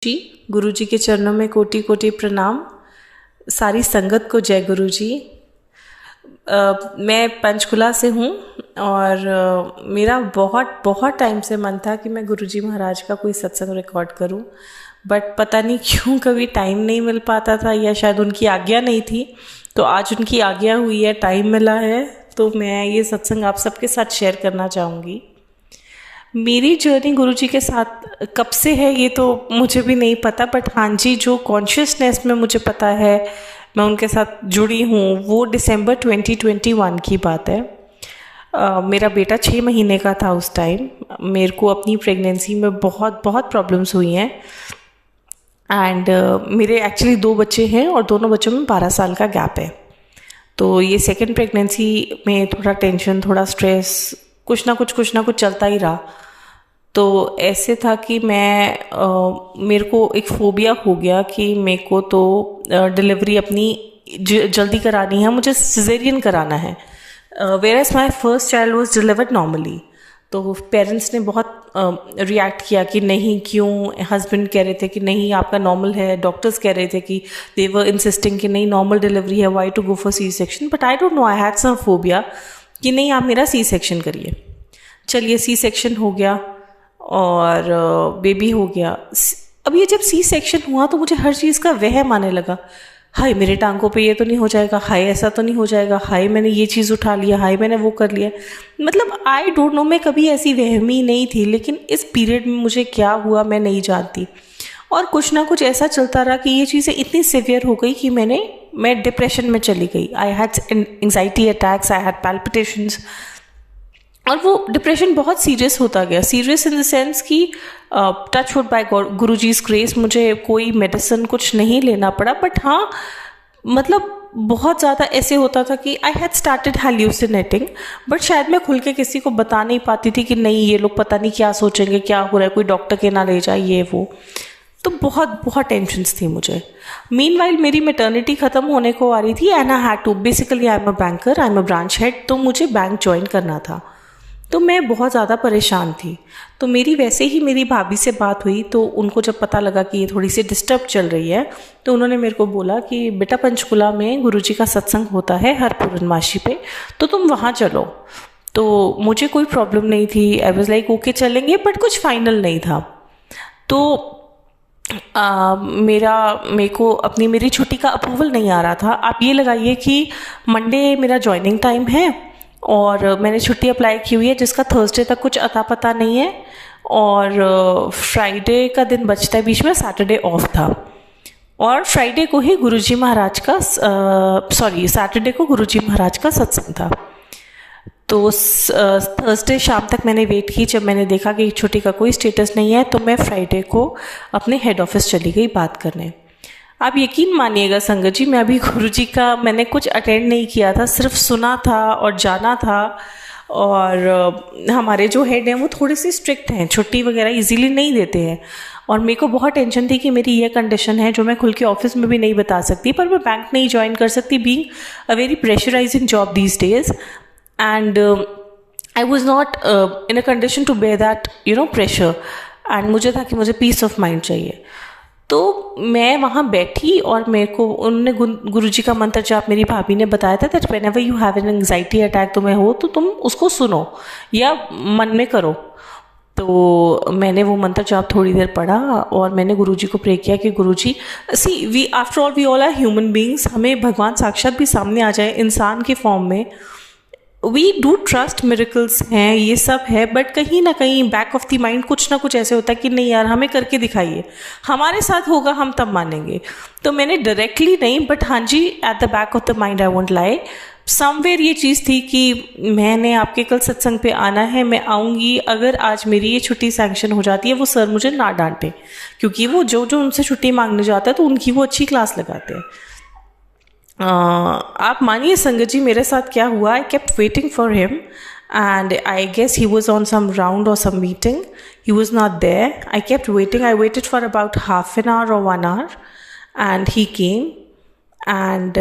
जी, गुरु जी के चरणों में कोटि कोटि प्रणाम। सारी संगत को जय गुरु जी। मैं पंचकुला से हूँ और मेरा बहुत बहुत टाइम से मन था कि मैं गुरु जी महाराज का कोई सत्संग रिकॉर्ड करूँ, बट पता नहीं क्यों कभी टाइम नहीं मिल पाता था, या शायद उनकी आज्ञा नहीं थी। तो आज उनकी आज्ञा हुई है, टाइम मिला है, तो मैं ये सत्संग आप सबके साथ शेयर करना चाहूँगी। मेरी जर्नी गुरुजी के साथ कब से है ये तो मुझे भी नहीं पता, बट हाँ जी, जो कॉन्शियसनेस में मुझे पता है मैं उनके साथ जुड़ी हूँ वो दिसंबर 2021 की बात है। मेरा बेटा 6 महीने का था उस टाइम। मेरे को अपनी प्रेगनेंसी में बहुत बहुत प्रॉब्लम्स हुई हैं एंड मेरे एक्चुअली 2 बच्चे हैं और दोनों बच्चों में 12 साल का गैप है। तो ये सेकेंड प्रेगनेंसी में थोड़ा टेंशन, थोड़ा स्ट्रेस, कुछ ना कुछ चलता ही रहा। तो ऐसे था कि मेरे को एक फोबिया हो गया कि मेरे को तो डिलीवरी अपनी जल्दी करानी है, मुझे सिजेरियन कराना है। Whereas my first child was delivered normally. तो पेरेंट्स ने बहुत रिएक्ट किया कि नहीं, क्यों। हस्बैंड कह रहे थे कि नहीं आपका नॉर्मल है, डॉक्टर्स कह रहे थे कि दे वर इंसिस्टिंग कि नहीं नॉर्मल डिलीवरी है, why to go for C section. But I don't know, I had some phobia कि नहीं आप मेरा सी सेक्शन करिए। चलिए सी सेक्शन हो गया और बेबी हो गया। अब ये जब सी सेक्शन हुआ तो मुझे हर चीज़ का वहम आने लगा। हाय मेरे टांगों पे ये तो नहीं हो जाएगा, हाय ऐसा तो नहीं हो जाएगा, हाय मैंने ये चीज़ उठा लिया, हाय मैंने वो कर लिया। मतलब आई डोंट नो, मैं कभी ऐसी वहमी नहीं थी, लेकिन इस पीरियड में मुझे क्या हुआ मैं नहीं जानती। और कुछ ना कुछ ऐसा चलता रहा कि ये चीज़ें इतनी सिवियर हो गई कि मैं डिप्रेशन में चली गई। I had anxiety attacks, I had palpitations, और वो डिप्रेशन बहुत सीरियस होता गया। सीरियस इन द सेंस कि touch wood bye Guruji's grace मुझे कोई मेडिसिन कुछ नहीं लेना पड़ा। बट हाँ, मतलब बहुत ज़्यादा ऐसे होता था कि I had started hallucinating, but शायद मैं खुल के किसी को बता नहीं पाती थी कि नहीं ये लोग पता नहीं क्या सोचेंगे, क्या हो रहा है, कोई डॉक्टर के ना ले जाए ये वो। तो बहुत बहुत टेंशन्स थी मुझे। मीनवाइल मेरी मैटरनिटी ख़त्म होने को आ रही थी and I had to, basically I am a banker, I am a branch head, तो मुझे बैंक ज्वाइन करना था। तो मैं बहुत ज़्यादा परेशान थी। तो वैसे ही मेरी भाभी से बात हुई, तो उनको जब पता लगा कि ये थोड़ी सी डिस्टर्ब चल रही है, तो उन्होंने मेरे को बोला कि बेटा पंचकुला में गुरुजी का सत्संग होता है हर पूर्णमासी पे, तो तुम वहाँ चलो। तो मुझे कोई प्रॉब्लम नहीं थी, आई वाज लाइक ओके चलेंगे, बट कुछ फाइनल नहीं था। तो मेरी छुट्टी का अप्रूवल नहीं आ रहा था। आप ये लगाइए कि मंडे मेरा ज्वाइनिंग टाइम है और मैंने छुट्टी अप्लाई की हुई है जिसका थर्सडे तक कुछ अता पता नहीं है, और फ्राइडे का दिन बचता है बीच में, सैटरडे ऑफ था। और फ्राइडे को ही गुरुजी महाराज का सैटरडे को गुरुजी महाराज का सत्संग था। तो थर्सडे शाम तक मैंने वेट की। जब मैंने देखा कि छुट्टी का कोई स्टेटस नहीं है, तो मैं फ्राइडे को अपने हेड ऑफिस चली गई बात करने। आप यकीन मानिएगा संगत जी, मैं अभी गुरुजी का मैंने कुछ अटेंड नहीं किया था, सिर्फ सुना था और जाना था। और हमारे जो हेड हैं वो थोड़े से स्ट्रिक्ट हैं, छुट्टी वगैरह इजीली नहीं देते हैं। और मेरे को बहुत टेंशन थी कि मेरी ये कंडीशन है जो मैं खुल के ऑफिस में भी नहीं बता सकती, पर मैं बैंक नहीं ज्वाइन कर सकती, being a very pressurising job these days. And I was not in a condition to bear that pressure. And मुझे था कि मुझे पीस ऑफ माइंड चाहिए। तो मैं वहाँ बैठी और मेरे को उन्होंने गुरुजी का मंत्र जाप, मेरी भाभी ने बताया था that whenever you have an anxiety attack तुम्हें हो तो तुम उसको सुनो या मन में करो। तो मैंने वो मंत्र जाप थोड़ी देर पढ़ा और मैंने गुरुजी को प्रे किया कि Guruji, see we after all we all are human beings, हमें भगवान साक्षात भी सामने आ जाए इंसान के फॉर्म में, वी डू ट्रस्ट मिरेकल्स हैं, ये सब है, बट कहीं ना कहीं बैक ऑफ द माइंड कुछ ना कुछ ऐसे होता है कि नहीं यार हमें करके दिखाइए, हमारे साथ होगा हम तब मानेंगे। तो मैंने डायरेक्टली नहीं, बट हाँ जी, at the back of the mind I won't lie, somewhere ये चीज़ थी कि मैंने आपके कल सत्संग पे आना है, मैं आऊँगी। अगर आज मेरी ये छुट्टी सैंक्शन हो जाती है, वो सर मुझे ना डांटे, क्योंकि वो जो उनसे छुट्टी मांगने जाता है तो उनकी वो अच्छी क्लास लगाते हैं। आप मानिए संगत जी मेरे साथ क्या हुआ। I kept waiting for him and I guess he was on some round और some meeting, he was not there. I kept waiting, I waited for about half an hour और 1 hour and he came. And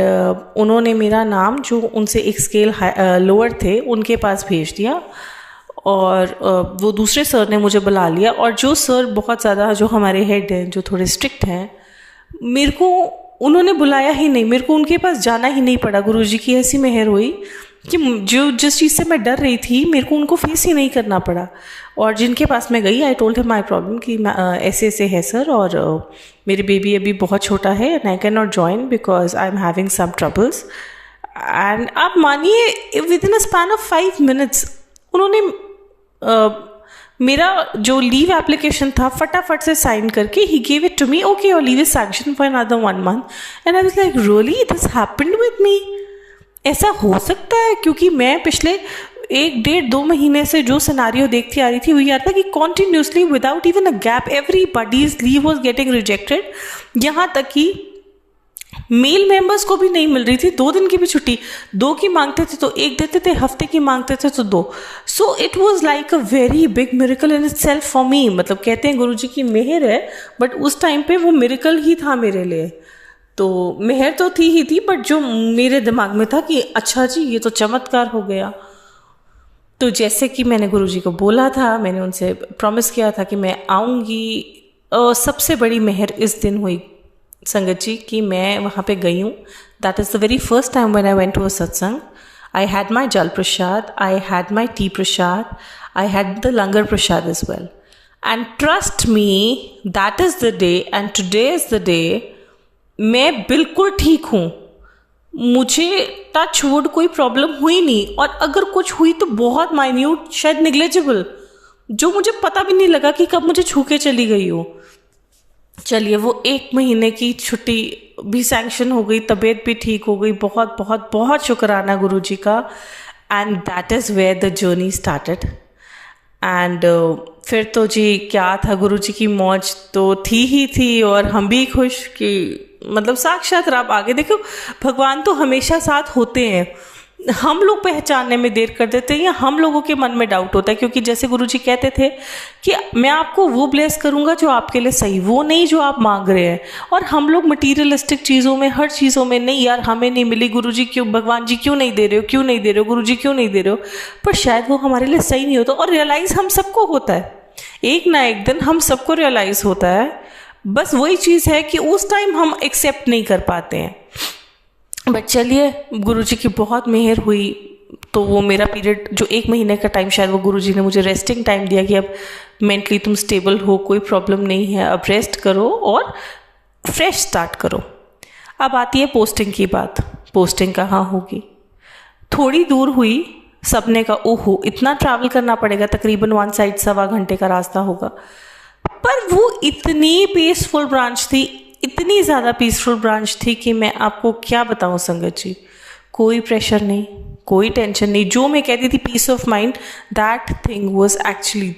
उन्होंने मेरा नाम, जो उनसे एक scale lower थे, उनके पास भेज दिया। और वो दूसरे सर ने मुझे बुला लिया, और जो सर बहुत ज़्यादा, जो हमारे हेड हैं, जो थोड़े स्ट्रिक्ट हैं, मेरे को उन्होंने बुलाया ही नहीं, मेरे को उनके पास जाना ही नहीं पड़ा। गुरुजी की ऐसी मेहर हुई कि जो जिस चीज़ से मैं डर रही थी मेरे को उनको फेस ही नहीं करना पड़ा। और जिनके पास मैं गई, I told him my problem कि ऐसे ऐसे है सर, और मेरी बेबी अभी बहुत छोटा है and I can not join because I am having some troubles. And आप मानिए within a span of 5 minutes उन्होंने मेरा जो लीव एप्लीकेशन था फटाफट से साइन करके ही gave it to me, okay your leave is sanction for another 1 month। And I was like really this happened with me, ऐसा हो सकता है? क्योंकि मैं पिछले 1-1.5-2 महीने से जो सिनारियो देखती आ रही थी वो यार था कि continuously without even a gap everybody's leave was getting rejected. यहाँ तक कि मेल मेंबर्स को भी नहीं मिल रही थी 2 दिन की भी छुट्टी। 2 की मांगते थे तो 1 देते थे, हफ्ते की मांगते थे तो 2। So it was like a very big miracle in itself for me. मतलब कहते हैं गुरुजी की मेहर है, बट उस टाइम पे वो मिरेकल ही था मेरे लिए। तो मेहर तो थी ही थी, बट जो मेरे दिमाग में था कि अच्छा जी ये तो चमत्कार हो गया। तो जैसे कि मैंने गुरुजी को बोला था, मैंने उनसे प्रॉमिस किया था कि मैं आऊँगी। सबसे बड़ी मेहर इस दिन हुई संगत जी कि मैं वहाँ पे गई हूँ। That is the very first time when I went to a satsang. I had my jal prasad, I had my tea prasad, I had the langar prasad as well. And trust me that is the day and today is the day मैं बिल्कुल ठीक हूँ। मुझे touch wood कोई problem हुई नहीं, और अगर कुछ हुई तो बहुत माइन्यूट, शायद निग्लेजिबल, जो मुझे पता भी नहीं लगा कि कब मुझे छू के चली गई हो। चलिए वो 1 महीने की छुट्टी भी सैंक्शन हो गई, तबीयत भी ठीक हो गई। बहुत बहुत बहुत शुक्राना गुरुजी का। And that is where the journey started. And फिर तो जी क्या था, गुरुजी की मौज तो थी ही थी, और हम भी खुश कि मतलब साक्षात रब आगे। देखो भगवान तो हमेशा साथ होते हैं, हम लोग पहचानने में देर कर देते हैं या हम लोगों के मन में डाउट होता है। क्योंकि जैसे गुरुजी कहते थे कि मैं आपको वो ब्लेस करूंगा जो आपके लिए सही, वो नहीं जो आप मांग रहे हैं। और हम लोग मटीरियलिस्टिक चीज़ों में, हर चीज़ों में, नहीं यार हमें नहीं मिली, गुरुजी क्यों, भगवान जी क्यों नहीं दे रहे हो, क्यों नहीं दे रहे हो, गुरुजी क्यों नहीं दे रहे हो। पर शायद वो हमारे लिए सही नहीं होता। और रियलाइज़ हम सबको होता है, एक ना एक दिन हम सबको रियलाइज़ होता है। बस वही चीज़ है कि उस टाइम हम एक्सेप्ट नहीं कर पाते हैं। बट चलिए गुरुजी की बहुत मेहर हुई। तो वो मेरा पीरियड जो 1 महीने का टाइम, शायद वो गुरुजी ने मुझे रेस्टिंग टाइम दिया कि अब मेंटली तुम स्टेबल हो, कोई प्रॉब्लम नहीं है, अब रेस्ट करो और फ्रेश स्टार्ट करो। अब आती है पोस्टिंग की बात। पोस्टिंग कहाँ होगी? थोड़ी दूर हुई। सबने का ओहो इतना ट्रैवल करना पड़ेगा, तकरीबन 1 साइड 1.25 घंटे का रास्ता होगा। पर वो इतनी पीसफुल ब्रांच थी, इतनी ज़्यादा पीसफुल ब्रांच थी कि मैं आपको क्या बताऊं संगत जी। कोई प्रेशर नहीं, कोई टेंशन नहीं। जो मैं कहती थी peace of mind, that thing was actually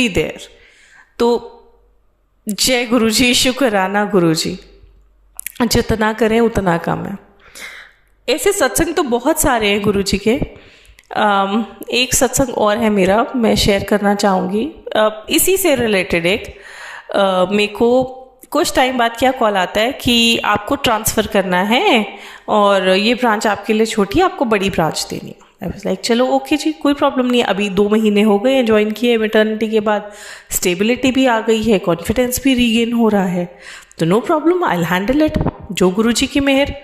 there. तो जय गुरुजी, शुक्राना गुरुजी, जितना करें उतना कम है। ऐसे सत्संग तो बहुत सारे हैं गुरुजी के। एक सत्संग और है मेरा, मैं शेयर करना चाहूँगी। इसी से रिलेटेड एक मेरे को कुछ टाइम बाद क्या कॉल आता है कि आपको ट्रांसफ़र करना है और ये ब्रांच आपके लिए छोटी है, आपको बड़ी ब्रांच देनी है। आई वाज लाइक चलो ओके जी, कोई प्रॉब्लम नहीं है। अभी 2 महीने हो गए हैं ज्वाइन किए, मैटरनिटी के बाद स्टेबिलिटी भी आ गई है, कॉन्फिडेंस भी रीगेन हो रहा है, तो no problem, I will handle it, जो गुरुजी की मेहर।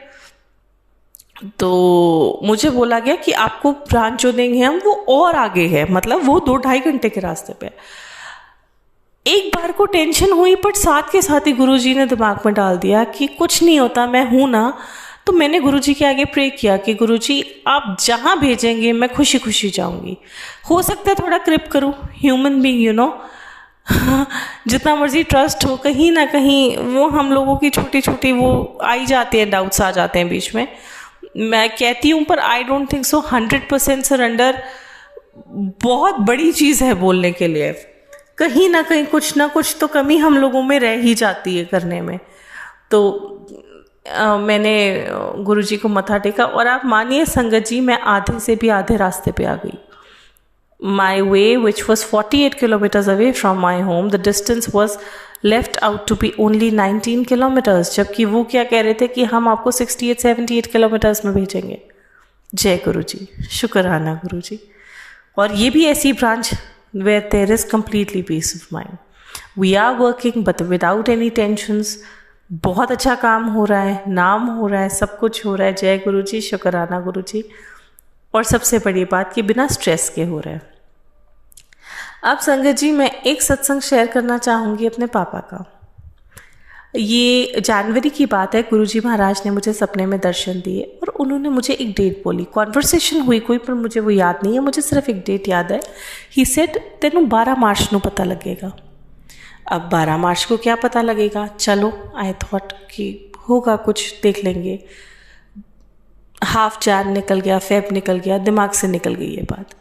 तो मुझे बोला गया कि आपको ब्रांच जो देंगे हम वो और आगे है, मतलब वो 2-2.5 घंटे के रास्ते पे। एक बार को टेंशन हुई, बट साथ के साथ ही गुरुजी ने दिमाग में डाल दिया कि कुछ नहीं होता, मैं हूँ ना। तो मैंने गुरुजी के आगे प्रे किया कि गुरुजी आप जहाँ भेजेंगे मैं खुशी खुशी जाऊँगी। हो सकता है थोड़ा क्रिप करूँ, ह्यूमन बीइंग यू नो, जितना मर्जी ट्रस्ट हो, कहीं ना कहीं वो हम लोगों की छोटी छोटी वो आई जाते हैं, डाउट्स आ जाते हैं बीच में। मैं कहती हूँ पर I don't think so 100% surrender बहुत बड़ी चीज़ है बोलने के लिए। कहीं ना कहीं कुछ ना कुछ तो कमी हम लोगों में रह ही जाती है करने में। तो मैंने गुरुजी को मत्था टेका और आप मानिए संगत जी, मैं आधे से भी आधे रास्ते पे आ गई। My way which was 48 kilometres away from my home, the distance was left out to be only 19 kilometres, जबकि वो क्या कह रहे थे कि हम आपको 68-78 किलोमीटर्स में भेजेंगे। जय गुरुजी, शुक्राना गुरुजी। और ये भी ऐसी branch where there is completely peace of mind. We are working but without any tensions. बहुत अच्छा काम हो रहा है, नाम हो रहा है, सब कुछ हो रहा है. जय गुरु जी, शुक्राना गुरु जी. और सबसे बड़ी बात कि बिना स्ट्रेस के हो रहा है. अब संगत जी, मैं एक सत्संग शेयर करना चाहूँगी अपने पापा का. ये जनवरी की बात है. गुरुजी महाराज ने मुझे सपने में दर्शन दिए और उन्होंने मुझे एक डेट बोली. कॉन्वर्सेशन हुई कोई, पर मुझे वो याद नहीं है. मुझे सिर्फ एक डेट याद है. ही सेड तेनू 12 मार्च को पता लगेगा. अब 12 मार्च को क्या पता लगेगा, चलो आई थॉट कि होगा कुछ, देख लेंगे. हाफ जान निकल गया, फेब निकल गया, दिमाग से निकल गई ये बात.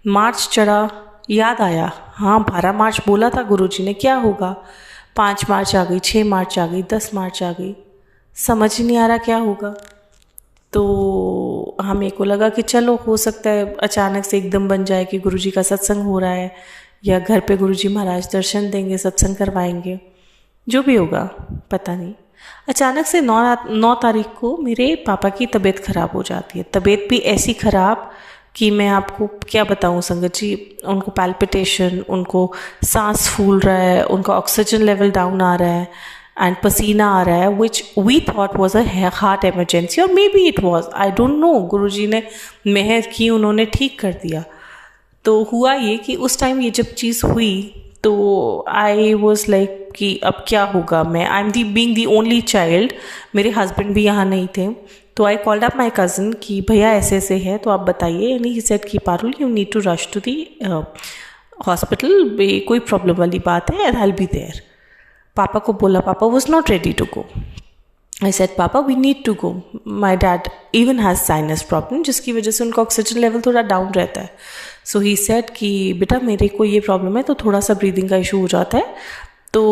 मार्च चढ़ा, याद आया हाँ 12 मार्च बोला था गुरुजी ने, क्या होगा. 5 मार्च आ गई, 6 मार्च आ गई, 10 मार्च आ गई, समझ ही नहीं आ रहा क्या होगा. तो हमें को लगा कि चलो हो सकता है अचानक से एकदम बन जाए कि गुरुजी का सत्संग हो रहा है या घर पे गुरुजी महाराज दर्शन देंगे, सत्संग करवाएंगे, जो भी होगा पता नहीं. अचानक से 9 तारीख को मेरे पापा की तबीयत ख़राब हो जाती है. तबीयत भी ऐसी ख़राब कि मैं आपको क्या बताऊं संगत जी. उनको पैल्पिटेशन, उनको सांस फूल रहा है, उनका ऑक्सीजन लेवल डाउन आ रहा है एंड पसीना आ रहा है, which we thought was a heart emergency और maybe it was, I don't know. Guruji ने मेहर की, उन्होंने ठीक कर दिया. तो हुआ ये कि उस टाइम ये जब चीज़ हुई तो आई वॉज लाइक कि अब क्या होगा. मैं I am the being the only child. मेरे हस्बैंड भी यहाँ नहीं थे. तो I called up my cousin कि भैया ऐसे ऐसे है तो आप बताइए. यानी ही सेड कि Parul you need to rush to the hospital, कोई प्रॉब्लम वाली बात है and I will be there. पापा को बोला, पापा was not ready to go. I said पापा we need to go. My dad even has sinus problem जिसकी वजह से उनका ऑक्सीजन लेवल थोड़ा डाउन रहता है. सो ही सेड कि बेटा मेरे को ये प्रॉब्लम है तो थोड़ा सा ब्रीदिंग का इशू हो जाता है. तो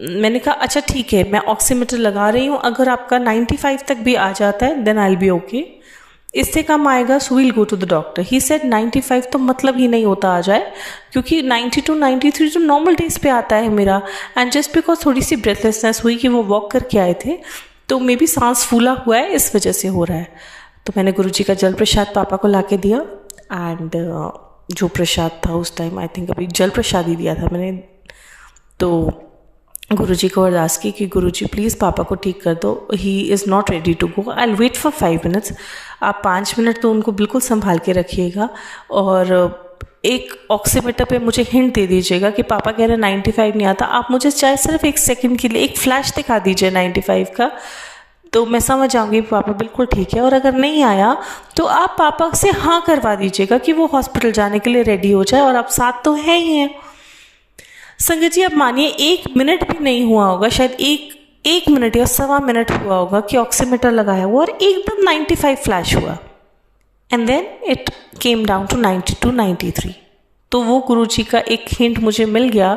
मैंने कहा अच्छा ठीक है, मैं ऑक्सीमीटर लगा रही हूँ, अगर आपका 95 तक भी आ जाता है then I will be okay. इससे कम आएगा so will go to the doctor. He said 95 तो मतलब ही नहीं होता आ जाए, क्योंकि 92 93 जो नॉर्मल डेज पे आता है मेरा. एंड जस्ट बिकॉज थोड़ी सी ब्रेथलेसनेस हुई कि वो वॉक करके आए थे तो मे बी सांस फूला हुआ है, इस वजह से हो रहा है. तो मैंने गुरुजी का जल प्रसाद पापा को ला के दिया. एंड जो प्रसाद था उस टाइम आई थिंक अभी जल प्रसाद ही दिया था मैंने. तो गुरुजी को अरदास की कि गुरुजी प्लीज़ पापा को ठीक कर दो. He is not ready to go. I will wait for 5 minutes. आप 5 मिनट तो उनको बिल्कुल संभाल के रखिएगा और एक ऑक्सीमीटर पे मुझे हिंट दे दीजिएगा कि पापा कह रहे 95 नहीं आता. आप मुझे चाहे सिर्फ 1 सेकंड के लिए एक फ्लैश दिखा दीजिए 95 का, तो मैं समझ जाऊंगी पापा बिल्कुल ठीक है. और अगर नहीं आया तो आप पापा से हाँ करवा दीजिएगा कि वो हॉस्पिटल जाने के लिए रेडी हो जाए. और आप साथ तो है ही हैं. संगत जी, अब मानिए 1 मिनट भी नहीं हुआ होगा, शायद एक मिनट या 1.25 मिनट हुआ होगा कि ऑक्सीमीटर लगाया हुआ और एकदम 95 फ्लैश हुआ. And then it came down to 92 93. तो वो गुरुजी का एक हिंट मुझे मिल गया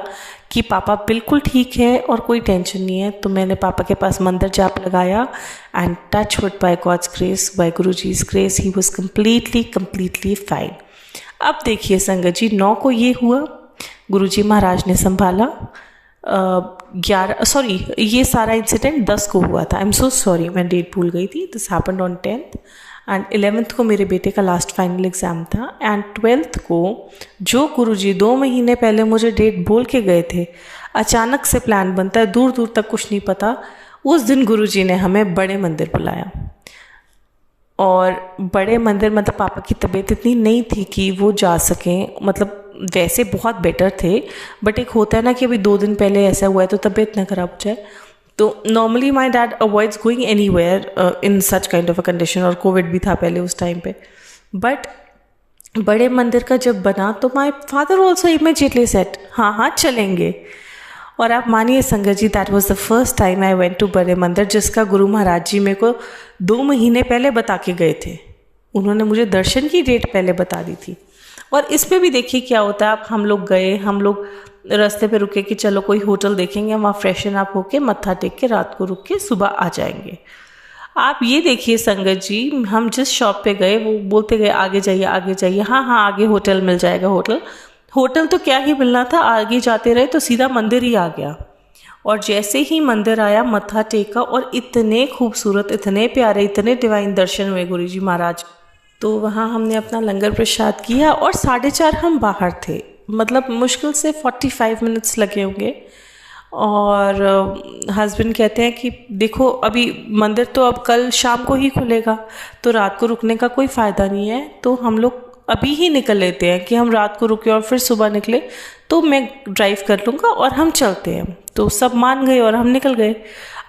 कि पापा बिल्कुल ठीक है और कोई टेंशन नहीं है. तो मैंने पापा के पास मंदिर जाप लगाया and touch wood by God's grace, by Guruji's grace, he was completely fine. अब देखिए संगत जी, 9 को ये हुआ, गुरुजी महाराज ने संभाला. 11 ये सारा इंसिडेंट 10 को हुआ था. आई एम सो सॉरी, मैं डेट भूल गई थी. This happened on 10th and 11th को मेरे बेटे का लास्ट फाइनल एग्ज़ाम था. एंड 12th को जो गुरुजी 2 महीने पहले मुझे डेट बोल के गए थे, अचानक से प्लान बनता है, दूर दूर तक कुछ नहीं पता. उस दिन गुरुजी ने हमें बड़े मंदिर बुलाया. और बड़े मंदिर मतलब पापा की तबीयत इतनी नहीं थी कि वो जा सकें, मतलब वैसे बहुत बेटर थे, बट एक होता है ना कि अभी 2 दिन पहले ऐसा हुआ है तो तबीयत ना खराब हो जाए. तो normally my dad avoids going anywhere in such kind of a condition. और कोविड भी था पहले उस टाइम पे. बट बड़े मंदिर का जब बना तो my father also immediately said हाँ चलेंगे. और आप मानिए संगत जी, that was the first time I went to बड़े मंदिर, जिसका गुरु महाराज जी मेरे को 2 महीने पहले बता के गए थे. उन्होंने मुझे दर्शन की डेट पहले बता दी थी. और इस पे भी देखिए क्या होता है. आप हम लोग रास्ते पे रुके कि चलो कोई होटल देखेंगे, वहाँ फ्रेशन अप होके मत्था टेक के रात को रुक के सुबह आ जाएंगे. आप ये देखिए संगत जी, हम जिस शॉप पे गए वो बोलते गए आगे जाइए, हाँ आगे होटल मिल जाएगा. होटल तो क्या ही मिलना था, आगे जाते रहे तो सीधा मंदिर ही आ गया. और जैसे ही मंदिर आया, मत्था टेका और इतने खूबसूरत, इतने प्यारे, इतने डिवाइन दर्शन हुए गुरुजी महाराज. तो वहाँ हमने अपना लंगर प्रसाद किया और 4:30 हम बाहर थे, मतलब मुश्किल से 45 मिनट्स लगे होंगे। और हस्बैंड कहते हैं कि देखो अभी मंदिर तो अब कल शाम को ही खुलेगा, तो रात को रुकने का कोई फ़ायदा नहीं है, तो हम लोग अभी ही निकल लेते हैं कि हम रात को रुके और फिर सुबह निकले, तो मैं ड्राइव कर लूँगा और हम चलते हैं। तो सब मान गए और हम निकल गए।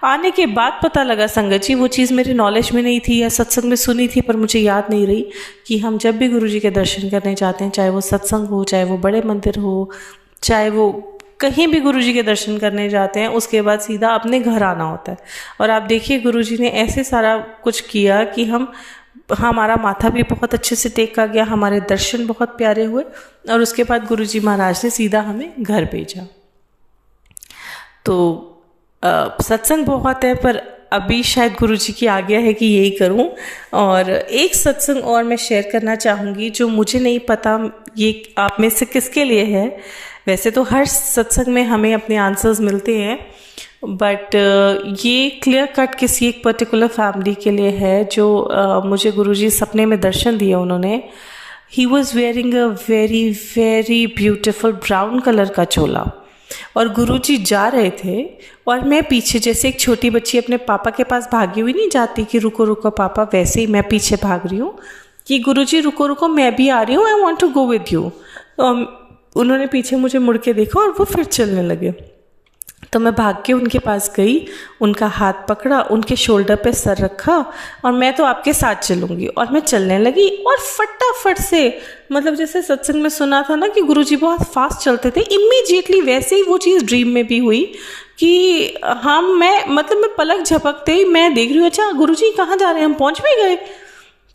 आने के बाद पता लगा संगत जी, वो चीज़ मेरे नॉलेज में नहीं थी या सत्संग में सुनी थी पर मुझे याद नहीं रही, कि हम जब भी गुरुजी के दर्शन करने जाते हैं, चाहे वो सत्संग हो, चाहे वो बड़े मंदिर हो, चाहे वो कहीं भी गुरुजी के दर्शन करने जाते हैं, उसके बाद सीधा अपने घर आना होता है। और आप देखिए गुरुजी ने ऐसे सारा कुछ किया कि हमारा माथा भी बहुत अच्छे से टेका गया, हमारे दर्शन बहुत प्यारे हुए, और उसके बाद गुरुजी महाराज ने सीधा हमें घर भेजा। तो सत्संग बहुत है पर अभी शायद गुरुजी की आज्ञा है कि यही करूं। और एक सत्संग और मैं शेयर करना चाहूँगी जो मुझे नहीं पता ये आप में से किसके लिए है। वैसे तो हर सत्संग में हमें अपने आंसर्स मिलते हैं, बट ये क्लियर कट किसी एक पर्टिकुलर फैमिली के लिए है जो मुझे गुरुजी सपने में दर्शन दिए उन्होंने। He was wearing a very very beautiful brown colour का चोला, और गुरुजी जा रहे थे और मैं पीछे, जैसे एक छोटी बच्ची अपने पापा के पास भागी हुई नहीं जाती कि रुको रुको पापा, वैसे ही मैं पीछे भाग रही हूँ कि गुरुजी रुको रुको मैं भी आ रही हूँ, I want to go with you. तो उन्होंने पीछे मुझे मुड़ के देखा और वो फिर चलने लगे। तो मैं भाग के उनके पास गई, उनका हाथ पकड़ा, उनके शोल्डर पे सर रखा और मैं तो आपके साथ चलूँगी, और मैं चलने लगी। और फटाफट से, मतलब जैसे सत्संग में सुना था ना कि गुरुजी बहुत फास्ट चलते थे, इमीडिएटली वैसे ही वो चीज़ ड्रीम में भी हुई कि मैं पलक झपकते ही मैं देख रही हूँ, अच्छा गुरुजी कहाँ जा रहे हैं, हम पहुँच भी गए।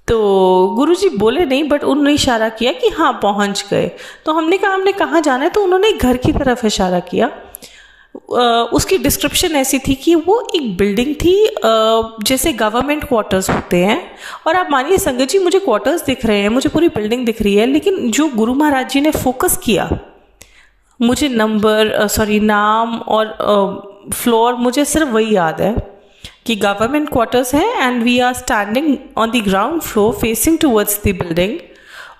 तो गुरुजी बोले नहीं, बट उन्होंने इशारा किया कि हाँ पहुँच गए। तो हमने कहा हमने कहाँ जाना है, तो उन्होंने घर की तरफ इशारा किया। उसकी डिस्क्रिप्शन ऐसी थी कि वो एक बिल्डिंग थी जैसे गवर्नमेंट क्वार्टर्स होते हैं, और आप मानिए संगत जी मुझे क्वार्टर्स दिख रहे हैं, मुझे पूरी बिल्डिंग दिख रही है, लेकिन जो गुरु महाराज जी ने फोकस किया, मुझे नाम और फ्लोर मुझे सिर्फ वही याद है कि गवर्नमेंट क्वार्टर्स है and we are standing on the ground floor facing towards the building.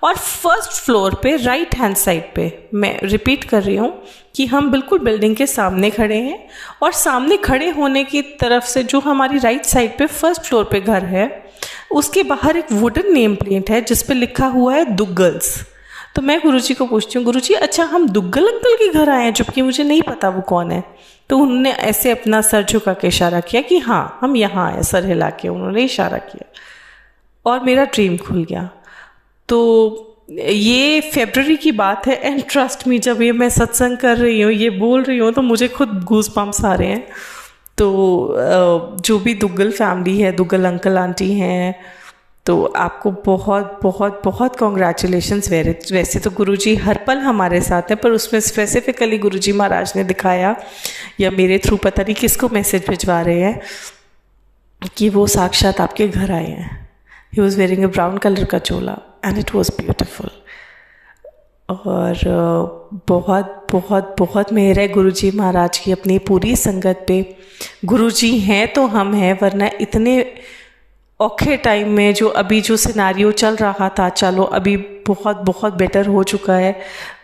और फर्स्ट फ्लोर पे राइट हैंड साइड पे, मैं रिपीट कर रही हूँ कि हम बिल्कुल बिल्डिंग के सामने खड़े हैं, और सामने खड़े होने की तरफ से जो हमारी राइट साइड पे फर्स्ट फ्लोर पे घर है, उसके बाहर एक वुडन नेम प्लेट है जिस पे लिखा हुआ है दुग्गल्स। तो मैं गुरुजी को पूछती हूँ, गुरुजी अच्छा हम दुग्गल अंकल के घर आए हैं, जबकि मुझे नहीं पता वो कौन है। तो उन्होंने ऐसे अपना सर झुका के इशारा किया कि हाँ हम यहाँ आए, सर हिला के उन्होंने इशारा किया, और मेरा ड्रीम खुल गया। तो ये फरवरी की बात है, एंड ट्रस्ट मी जब ये मैं सत्संग कर रही हूँ, ये बोल रही हूँ, तो मुझे खुद गूज बम्प्स आ रहे हैं। तो जो भी दुग्गल फैमिली है, दुग्गल अंकल आंटी हैं, तो आपको बहुत बहुत बहुत कॉन्ग्रेचुलेशंस। वैसे तो गुरुजी हर पल हमारे साथ हैं, पर उसमें स्पेसिफिकली गुरुजी महाराज ने दिखाया, या मेरे थ्रू पता नहीं किसको मैसेज भिजवा रहे हैं, कि वो साक्षात आपके घर आए हैं। He was wearing a brown color का चोला and it was beautiful। और बहुत बहुत बहुत मेहर है गुरुजी महाराज की अपनी पूरी संगत पे। गुरुजी हैं तो हम हैं, वरना इतने औखे टाइम में जो सिनारियो चल रहा था, चलो अभी बहुत बहुत बेटर हो चुका है,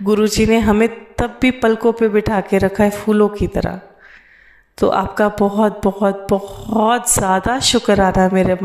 गुरुजी ने हमें तब भी पलकों पे बिठा के रखा है फूलों की तरह। तो आपका बहुत बहुत बहुत ज़्यादा शुक्राना मेरे